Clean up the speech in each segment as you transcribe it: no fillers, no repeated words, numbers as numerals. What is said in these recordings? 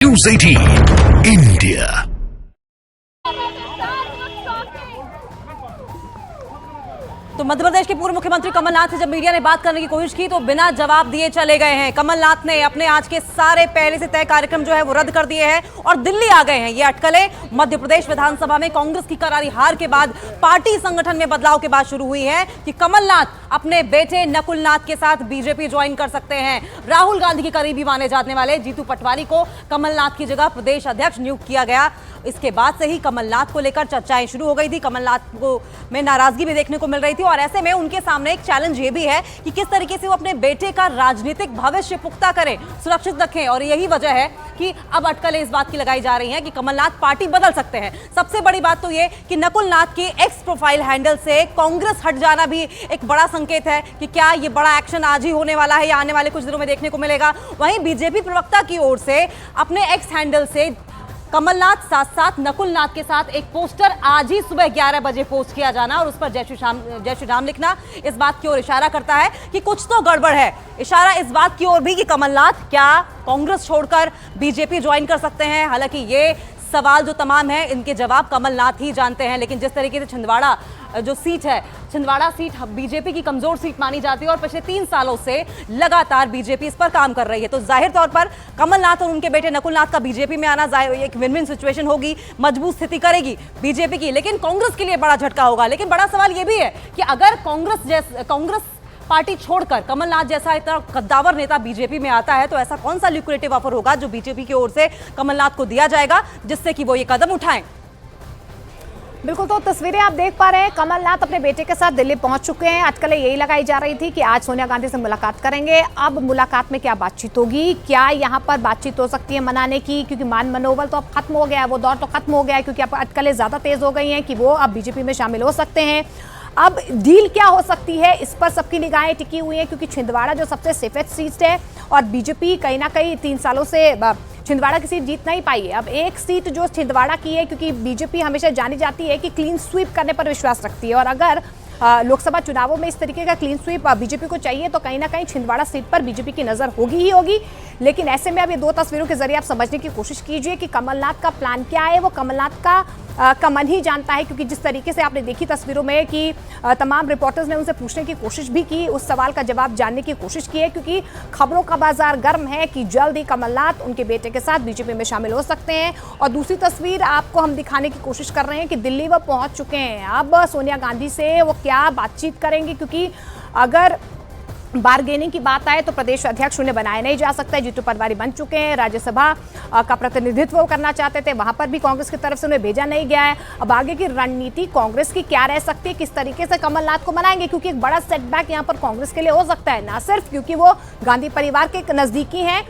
News 18 India। तो मध्य प्रदेश के पूर्व मुख्यमंत्री कमलनाथ से जब मीडिया ने बात करने की कोशिश की तो बिना जवाब दिए चले गए हैं। कमलनाथ ने अपने आज के सारे पहले से तय कार्यक्रम जो है वो रद्द कर दिए हैं और दिल्ली आ गए हैं। ये अटकलें मध्य प्रदेश विधानसभा में कांग्रेस की करारी हार के बाद, पार्टी संगठन में बदलाव के बाद शुरू हुई है कि कमलनाथ अपने बेटे नकुलनाथ के साथ बीजेपी ज्वाइन कर सकते हैं। राहुल गांधी के करीबी माने जाने वाले जीतू पटवारी को कमलनाथ की जगह प्रदेश अध्यक्ष नियुक्त किया गया। इसके बाद से ही कमलनाथ को लेकर चर्चाएं शुरू हो गई थी। कमलनाथ को में नाराजगी भी देखने को मिल रही थी और ऐसे में उनके सामने एक चैलेंज ये भी है कि किस तरीके से वो अपने बेटे का राजनीतिक भविष्य पुख्ता करें, सुरक्षित रखें। और यही वजह है कि अब अटकलें इस बात की लगाई जा रही हैं कि कमलनाथ पार्टी बदल सकते हैं। सबसे बड़ी बात तो ये कि नकुलनाथ के एक्स प्रोफाइल हैंडल से कांग्रेस हट जाना भी एक बड़ा संकेत है कि क्या ये बड़ा एक्शन आज ही होने वाला है या आने वाले कुछ दिनों में देखने को मिलेगा। वहीं बीजेपी प्रवक्ता की ओर से अपने एक्स हैंडल से कमलनाथ साथ साथ नकुलनाथ के साथ एक पोस्टर आज ही सुबह 11 बजे पोस्ट किया जाना और उस पर जय श्री राम लिखना इस बात की ओर इशारा करता है कि कुछ तो गड़बड़ है। इशारा इस बात की ओर भी कि कमलनाथ क्या कांग्रेस छोड़कर बीजेपी ज्वाइन कर सकते हैं। हालांकि ये सवाल जो तमाम है इनके जवाब कमलनाथ ही जानते हैं, लेकिन जिस तरीके से छिंदवाड़ा जो सीट है, छिंदवाड़ा सीट बीजेपी की कमजोर सीट मानी जाती है और पिछले 3 सालों से लगातार बीजेपी इस पर काम कर रही है, तो जाहिर तौर पर कमलनाथ और उनके बेटे नकुलनाथ का बीजेपी में आना एक विन विन सिचुएशन होगी, मजबूत स्थिति करेगी बीजेपी की, लेकिन कांग्रेस के लिए बड़ा झटका होगा। लेकिन बड़ा सवाल यह भी है कि अगर कांग्रेस पार्टी छोड़कर कमलनाथ जैसा इतना कद्दावर नेता बीजेपी में आता है तो ऐसा कौन सा ल्यूक्रेटिव ऑफर होगा जो बीजेपी की ओर से कमलनाथ को दिया जाएगा जिससे कि वो ये कदम उठाएं। बिल्कुल, तो तस्वीरें आप देख पा रहे हैं, कमलनाथ अपने बेटे के साथ दिल्ली पहुंच चुके हैं। अटकलें यही लगाई जा रही थी कि आज सोनिया गांधी से मुलाकात करेंगे। अब मुलाकात में क्या बातचीत होगी, क्या यहां पर बातचीत हो सकती है मनाने की, क्योंकि मान मनोबल तो अब खत्म हो गया है, वो दौर तो खत्म हो गया है, क्योंकि अब अटकलें ज्यादा तेज हो गई हैं कि वो अब बीजेपी में शामिल हो सकते हैं। अब डील क्या हो सकती है इस पर सबकी निगाहें टिकी हुई हैं, क्योंकि छिंदवाड़ा जो सबसे सेफेस्ट सीट है और बीजेपी कहीं ना कहीं 3 सालों से छिंदवाड़ा की सीट जीत नहीं पाई है। अब एक सीट जो छिंदवाड़ा की है, क्योंकि बीजेपी हमेशा जानी जाती है कि क्लीन स्वीप करने पर विश्वास रखती है और अगर लोकसभा चुनावों में इस तरीके का क्लीन स्वीप बीजेपी को चाहिए तो कहीं ना कहीं छिंदवाड़ा सीट पर बीजेपी की नजर होगी ही होगी। लेकिन ऐसे में अब ये 2 तस्वीरों के जरिए आप समझने की कोशिश कीजिए कि कमलनाथ का प्लान क्या है। वो कमलनाथ का मन ही जानता है, क्योंकि जिस तरीके से आपने देखी तस्वीरों में कि तमाम रिपोर्टर्स ने उनसे पूछने की कोशिश भी की, उस सवाल का जवाब जानने की कोशिश की है, क्योंकि खबरों का बाजार गर्म है कि जल्द ही कमलनाथ उनके बेटे के साथ बीजेपी में शामिल हो सकते हैं। और दूसरी तस्वीर आपको हम दिखाने की कोशिश कर रहे हैं कि दिल्ली वो पहुंच चुके हैं। अब सोनिया गांधी से वो क्या बातचीत करेंगे, क्योंकि अगर बारगेनिंग की बात आए तो प्रदेश अध्यक्ष उन्हें बनाया नहीं जा सकता है। जीतू पटवारी बन चुके हैं, राज्यसभा का प्रतिनिधित्व करना चाहते थे, वहां पर भी कांग्रेस की तरफ से उन्हें भेजा नहीं गया है। अब आगे की रणनीति कांग्रेस की क्या रह सकती है, किस तरीके से कमलनाथ को मनाएंगे, क्योंकि एक बड़ा सेटबैक यहां पर कांग्रेस के लिए हो सकता है, ना सिर्फ क्योंकि वो गांधी परिवार के नजदीकी हैं।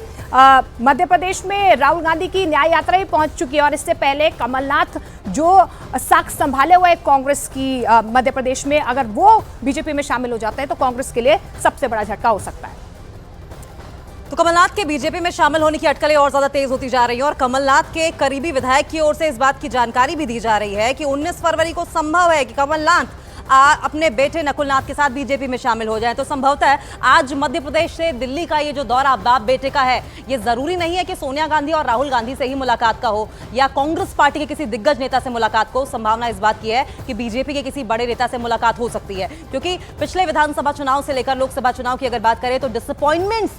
मध्य प्रदेश में राहुल गांधी की न्याय यात्रा भी पहुंच चुकी है और इससे पहले कमलनाथ जो साख संभाले हुए कांग्रेस की मध्य प्रदेश में, अगर वो बीजेपी में शामिल हो जाते हैं तो कांग्रेस के लिए सबसे बड़ा झटका हो सकता है। तो कमलनाथ के बीजेपी में शामिल होने की अटकलें और ज्यादा तेज होती जा रही हैं और कमलनाथ के करीबी विधायक की ओर से इस बात की जानकारी भी दी जा रही है कि 19 फरवरी को संभव है कि कमलनाथ अपने बेटे नकुलनाथ के साथ बीजेपी में शामिल हो जाएं। तो संभवतः आज मध्य प्रदेश से दिल्ली का ये जो दौरा बाप बेटे का है, ये जरूरी नहीं है कि सोनिया गांधी और राहुल गांधी से ही मुलाकात का हो या कांग्रेस पार्टी के किसी दिग्गज नेता से मुलाकात को। संभावना इस बात की है कि बीजेपी के किसी बड़े नेता से मुलाकात हो सकती है, क्योंकि पिछले विधानसभा चुनाव से लेकर लोकसभा चुनाव की अगर बात करें तो डिसअपॉइंटमेंट्स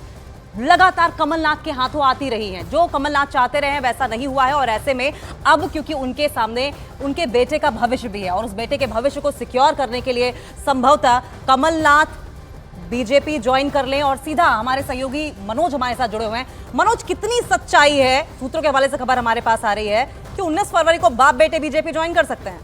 लगातार कमलनाथ के हाथों आती रही हैं। जो कमलनाथ चाहते रहे हैं वैसा नहीं हुआ है और ऐसे में अब क्योंकि उनके सामने उनके बेटे का भविष्य भी है और उस बेटे के भविष्य को सिक्योर करने के लिए संभवतः कमलनाथ बीजेपी ज्वाइन कर लें। और सीधा हमारे सहयोगी मनोज हमारे साथ जुड़े हुए हैं। मनोज, कितनी सच्चाई है, सूत्रों के हवाले से खबर हमारे पास आ रही है कि 19 फरवरी को बाप बेटे बीजेपी ज्वाइन कर सकते हैं?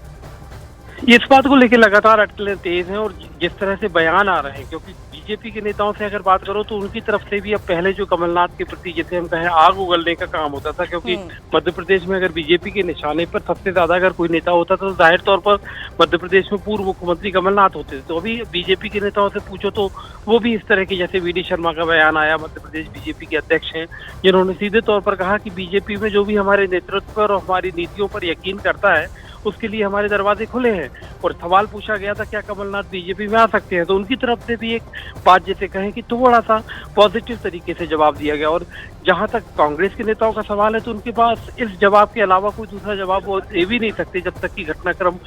इस बात को लेकर लगातार अटकलें तेज हैं और जिस तरह से बयान आ रहे हैं, क्योंकि बीजेपी के नेताओं से अगर बात करो तो उनकी तरफ से भी अब पहले जो कमलनाथ के प्रति जैसे हम कहें आग उगलने का काम होता था, क्योंकि मध्य प्रदेश में अगर बीजेपी के निशाने पर सबसे ज्यादा अगर कोई नेता होता तो जाहिर तौर पर मध्य प्रदेश में पूर्व मुख्यमंत्री कमलनाथ होते थे। तो अभी बीजेपी के नेताओं से पूछो तो वो भी इस तरह की, जैसे वी डी शर्मा का बयान आया, मध्य प्रदेश बीजेपी के अध्यक्ष हैं, जिन्होंने सीधे तौर पर कहा कि बीजेपी में जो भी हमारे नेतृत्व पर और हमारी नीतियों पर यकीन करता है उसके लिए हमारे दरवाजे खुले हैं। और सवाल पूछा गया था क्या कमलनाथ बीजेपी में आ सकते हैं, तो उनकी तरफ से भी एक बात जैसे कहें कि थोड़ा सा पॉजिटिव तरीके से जवाब दिया गया। और जहां तक कांग्रेस के नेताओं का सवाल है तो उनके पास इस जवाब के अलावा कोई दूसरा जवाब वो दे भी नहीं सकते जब तक कि घटनाक्रम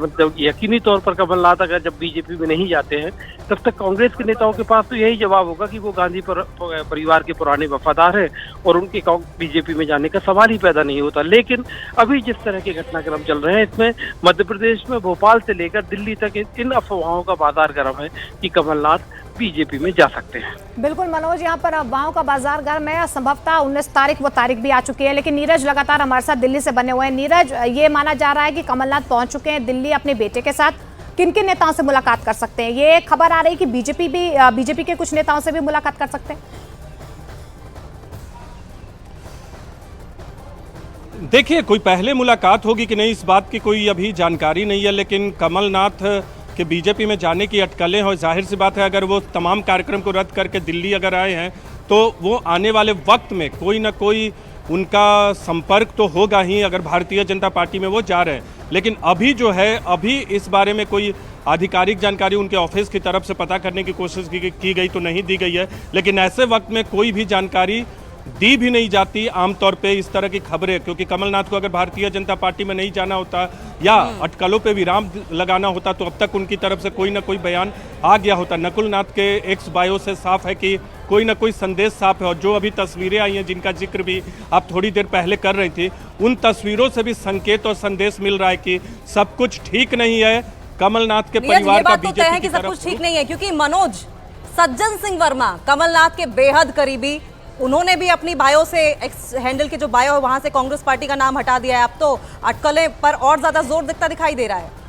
मतलब यकीनी तौर पर कमलनाथ अगर जब बीजेपी में नहीं जाते हैं तब तक कांग्रेस के नेताओं के पास तो यही जवाब होगा कि वो गांधी परिवार के पुराने वफादार हैं और उनके बीजेपी में जाने का सवाल ही पैदा नहीं होता। लेकिन अभी जिस तरह के घटनाक्रम चल रहे हैं इसमें मध्य प्रदेश में भोपाल से लेकर दिल्ली तक इन अफवाहों का बाजार गर्म है कि कमलनाथ बीजेपी में जा सकते हैं। बिल्कुल मनोज, यहाँ पर अफवाहों का बाजार गर्म है। संभवतः 19 तारीख वो तारीख भी आ चुकी है, लेकिन नीरज लगातार हमारे साथ दिल्ली से बने हुए हैं। नीरज, ये माना जा रहा है कि कमलनाथ पहुंच चुके हैं दिल्ली अपने बेटे के साथ। किन किन नेताओं से मुलाकात कर सकते हैं? ये खबर आ रही है कि बीजेपी के कुछ नेताओं से भी मुलाकात कर सकते हैं। देखिए, कोई पहले मुलाकात होगी कि नहीं इस बात की कोई अभी जानकारी नहीं है, लेकिन कमलनाथ के बीजेपी में जाने की अटकलें और जाहिर सी बात है अगर वो तमाम कार्यक्रम को रद्द करके दिल्ली अगर आए हैं तो वो आने वाले वक्त में कोई ना कोई उनका संपर्क तो होगा ही अगर भारतीय जनता पार्टी में वो जा रहे हैं। लेकिन अभी जो है अभी इस बारे में कोई आधिकारिक जानकारी उनके ऑफिस की तरफ से पता करने की कोशिश की गई तो नहीं दी गई है, लेकिन ऐसे वक्त में कोई भी जानकारी दी भी नहीं जाती आमतौर पे इस तरह की खबरें, क्योंकि कमलनाथ को अगर भारतीय जनता पार्टी में नहीं जाना होता या अटकलों पे विराम लगाना होता तो अब तक उनकी तरफ से कोई ना कोई बयान आ गया होता। नकुल नाथ के एक्स बायो से साफ है कि कोई ना कोई संदेश साफ है, और जो अभी तस्वीरें आई हैं जिनका जिक्र भी आप थोड़ी देर पहले कर रही थी, उन तस्वीरों से भी संकेत और संदेश मिल रहा है कि सब कुछ ठीक नहीं है। कमलनाथ के परिवार का बीजेपी की सब कुछ ठीक नहीं है, क्योंकि मनोज, सज्जन सिंह वर्मा कमलनाथ के बेहद करीबी, उन्होंने भी अपनी बायो से एक्स हैंडल के जो बायो है वहां से कांग्रेस पार्टी का नाम हटा दिया है। अब तो अटकलें पर और ज्यादा जोर दिखाई दे रहा है।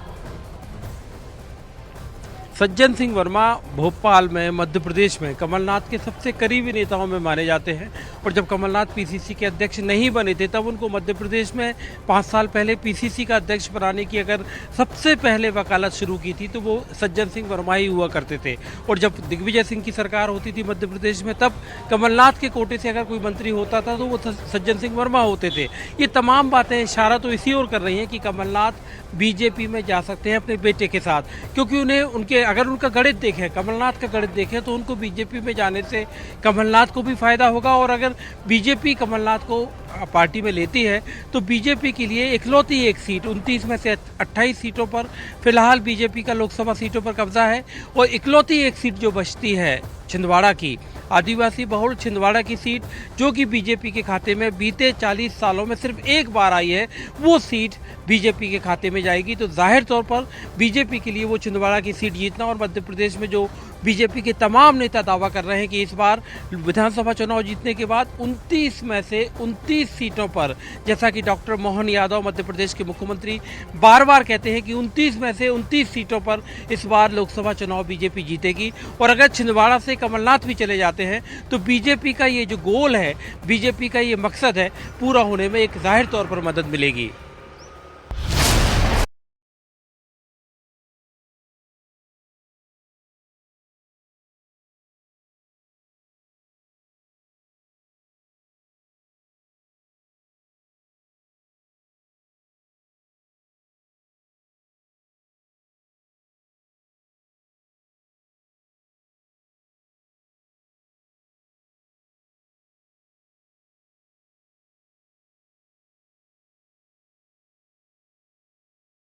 सज्जन सिंह वर्मा भोपाल में मध्य प्रदेश में कमलनाथ के सबसे करीबी नेताओं में माने जाते हैं, और जब कमलनाथ पीसीसी के अध्यक्ष नहीं बने थे तब उनको मध्य प्रदेश में 5 साल पहले पीसीसी का अध्यक्ष बनाने की अगर सबसे पहले वकालत शुरू की थी तो वो सज्जन सिंह वर्मा ही हुआ करते थे। और जब दिग्विजय सिंह की सरकार होती थी मध्य प्रदेश में तब कमलनाथ के कोटे से अगर कोई मंत्री होता था तो वो सज्जन सिंह वर्मा होते थे। ये तमाम बातें इशारा तो इसी ओर कर रही हैं कि कमलनाथ बीजेपी में जा सकते हैं अपने बेटे के साथ, क्योंकि अगर उनका गणित देखें, कमलनाथ का गणित देखें तो उनको बीजेपी में जाने से कमलनाथ को भी फायदा होगा, और अगर बीजेपी कमलनाथ को पार्टी में लेती है तो बीजेपी के लिए इकलौती एक सीट 29 में से 28 सीटों पर फिलहाल बीजेपी का लोकसभा सीटों पर कब्जा है, और इकलौती एक सीट जो बचती है छिंदवाड़ा की, आदिवासी बहुल छिंदवाड़ा की सीट जो कि बीजेपी के खाते में बीते 40 सालों में सिर्फ एक बार आई है, वो सीट बीजेपी के खाते में जाएगी। तो जाहिर तौर पर बीजेपी के लिए वो छिंदवाड़ा की सीट जीतना, और मध्य प्रदेश में जो बीजेपी के तमाम नेता दावा कर रहे हैं कि इस बार विधानसभा चुनाव जीतने के बाद 29 में से 29 सीटों पर, जैसा कि डॉक्टर मोहन यादव मध्य प्रदेश के मुख्यमंत्री बार बार कहते हैं कि 29 में से 29 सीटों पर इस बार लोकसभा चुनाव बीजेपी जीतेगी, और अगर छिंदवाड़ा से कमलनाथ भी चले जाते हैं तो बीजेपी का ये जो गोल है, बीजेपी का ये मकसद है, पूरा होने में एक जाहिर तौर पर मदद मिलेगी।